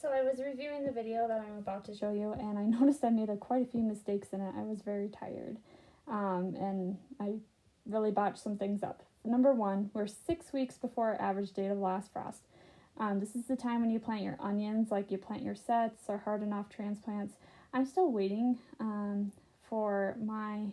So I was reviewing the video that I'm about to show you, and I noticed I made quite a few mistakes in it. I was very tired, and I really botched some things up. Number one, we're 6 weeks before our average date of last frost. This is the time when you plant your onions, like you plant your sets or hard enough transplants. I'm still waiting for my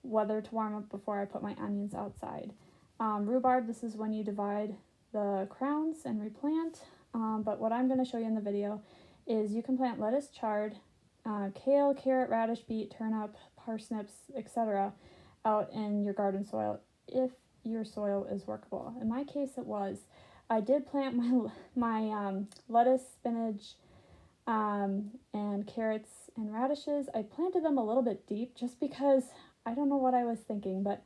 weather to warm up before I put my onions outside. Rhubarb, this is when you divide the crowns and replant. But what I'm going to show you in the video is you can plant lettuce, chard, kale, carrot, radish, beet, turnip, parsnips, etc. out in your garden soil if your soil is workable. In my case, it was. I did plant my lettuce, spinach, and carrots and radishes. I planted them a little bit deep just because I don't know what I was thinking, but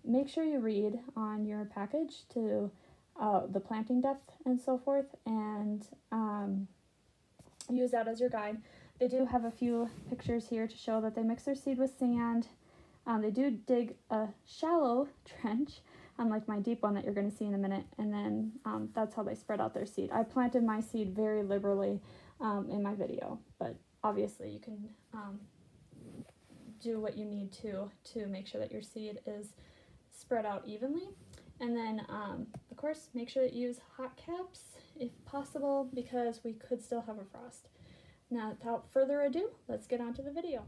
make sure you read on your package to the planting depth and so forth, and use that as your guide. They do have a few pictures here to show that they mix their seed with sand. They do dig a shallow trench, unlike my deep one that you're going to see in a minute, and then that's how they spread out their seed. I planted my seed very liberally in my video, but obviously you can do what you need to make sure that your seed is spread out evenly. And then, of course, make sure that you use hot caps if possible, because we could still have a frost. Now, without further ado, let's get on to the video.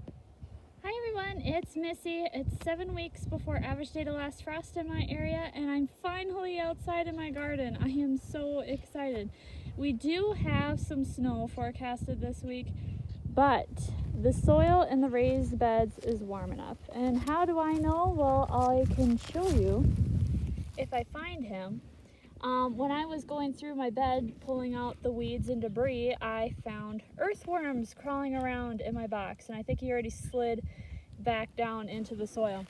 Hi everyone, it's Missy. It's 7 weeks before average date of last frost in my area, and I'm finally outside in my garden. I am so excited. We do have some snow forecasted this week, but the soil in the raised beds is warm enough. And how do I know? Well, I can show you if I find him. When I was going through my bed pulling out the weeds and debris, I found earthworms crawling around in my box, and I think he already slid back down into the soil.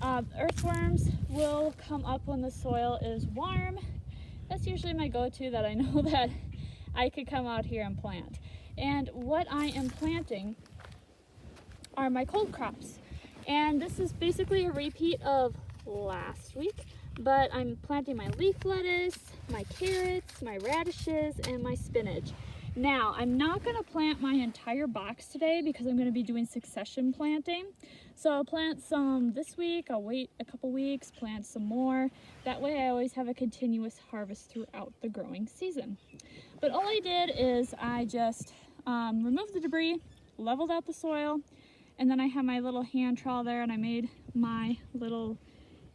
Earthworms will come up when the soil is warm. That's usually my go-to, that I know that I could come out here and plant. And what I am planting are my cold crops. And this is basically a repeat of last week, but I'm planting my leaf lettuce, my carrots, my radishes, and my spinach. Now, I'm not going to plant my entire box today because I'm going to be doing succession planting. So I'll plant some this week, I'll wait a couple weeks, plant some more. That way I always have a continuous harvest throughout the growing season. But all I did is I just removed the debris, leveled out the soil, and then I have my little hand trowel there, and I made my little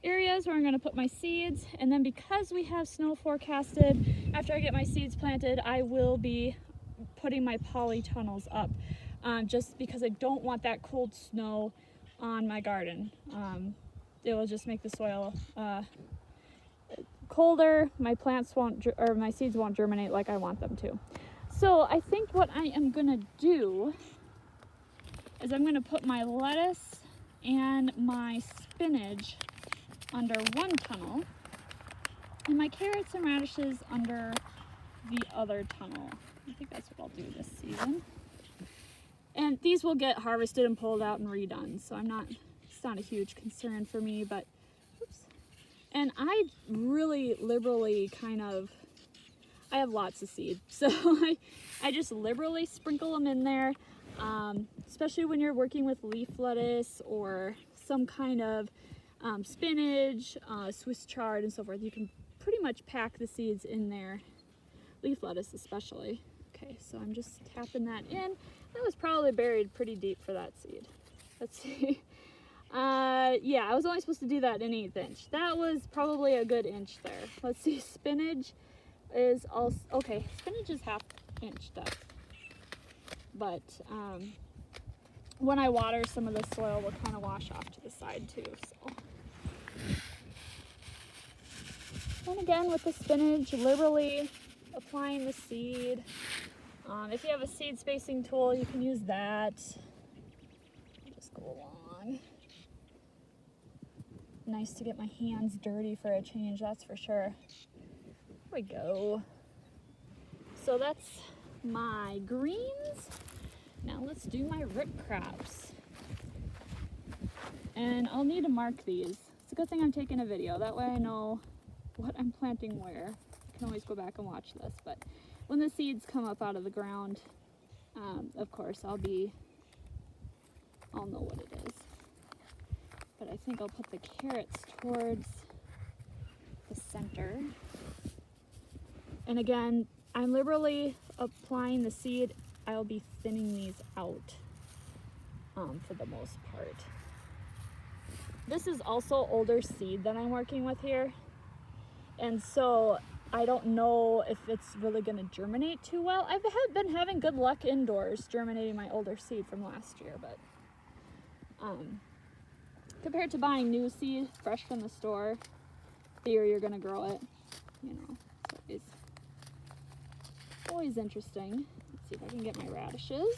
areas where I'm going to put my seeds. And then because we have snow forecasted, after I get my seeds planted, I will be putting my polytunnels up, just because I don't want that cold snow on my garden. It will just make the soil colder. My plants won't, or my seeds won't germinate like I want them to. So I think what I am going to do is I'm going to put my lettuce and my spinach under one tunnel, and my carrots and radishes under the other tunnel. I think that's what I'll do this season. And these will get harvested and pulled out and redone, so it's not a huge concern for me, but, oops. And I really liberally I have lots of seed, so I just liberally sprinkle them in there, especially when you're working with leaf lettuce or some kind of spinach, Swiss chard, and so forth. You can pretty much pack the seeds in there, leaf lettuce especially. Okay, so I'm just tapping that in. That was probably buried pretty deep for that seed. Let's see. Yeah, I was only supposed to do that in 1/8 inch. That was probably a good inch there. Let's see, spinach is also, okay, spinach is 1/2 inch depth. But when I water, some of the soil will kind of wash off to the side too, so. And again, with the spinach, liberally applying the seed. If you have a seed spacing tool, you can use that. Just go along. Nice to get my hands dirty for a change, that's for sure. There we go. So that's my greens. Now let's do my root crops. And I'll need to mark these. It's a good thing I'm taking a video. That way I know what I'm planting where. I can always go back and watch this, but when the seeds come up out of the ground, of course, I'll know what it is. But I think I'll put the carrots towards the center. And again, I'm liberally applying the seed. I'll be thinning these out for the most part. This is also older seed that I'm working with here. And so I don't know if it's really going to germinate too well. I've been having good luck indoors germinating my older seed from last year, but compared to buying new seed fresh from the store, the year you're going to grow it, you know, so it's always interesting. Let's see if I can get my radishes.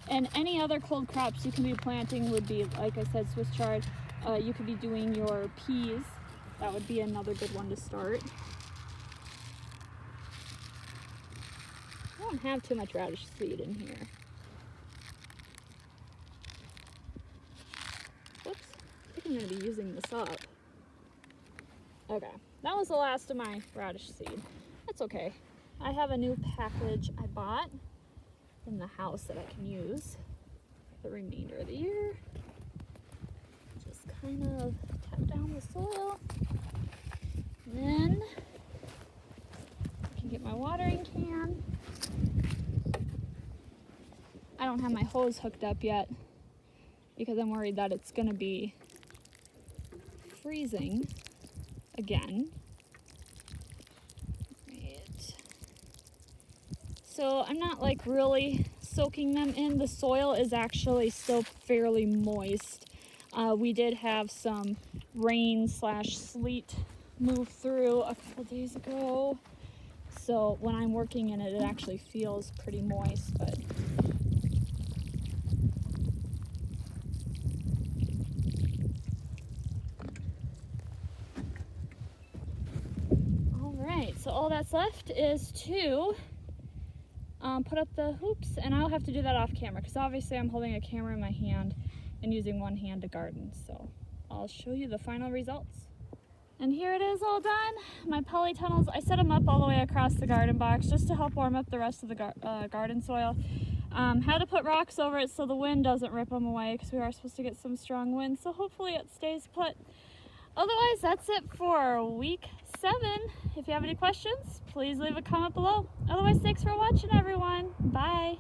And any other cold crops you can be planting would be, like I said, Swiss chard. You could be doing your peas. That would be another good one to start. I don't have too much radish seed in here. Whoops, I think I'm going to be using this up. Okay, that was the last of my radish seed. That's okay. I have a new package I bought in the house that I can use for the remainder of the year. Just kind of tap down the soil. And then I can get my watering can. I don't have my hose hooked up yet because I'm worried that it's going to be freezing again. Right. So I'm not like really soaking them in. The soil is actually still fairly moist. We did have some rain/sleet move through a couple days ago. So when I'm working in it, it actually feels pretty moist, but all right, so all that's left is to put up the hoops, and I'll have to do that off camera because obviously I'm holding a camera in my hand and using one hand to garden. So I'll show you the final results. And here it is all done. My polytunnels, I set them up all the way across the garden box just to help warm up the rest of the garden soil. Had to put rocks over it so the wind doesn't rip them away because we are supposed to get some strong wind, so hopefully it stays put. Otherwise, that's it for week 7. If you have any questions, please leave a comment below. Otherwise, thanks for watching, everyone. Bye.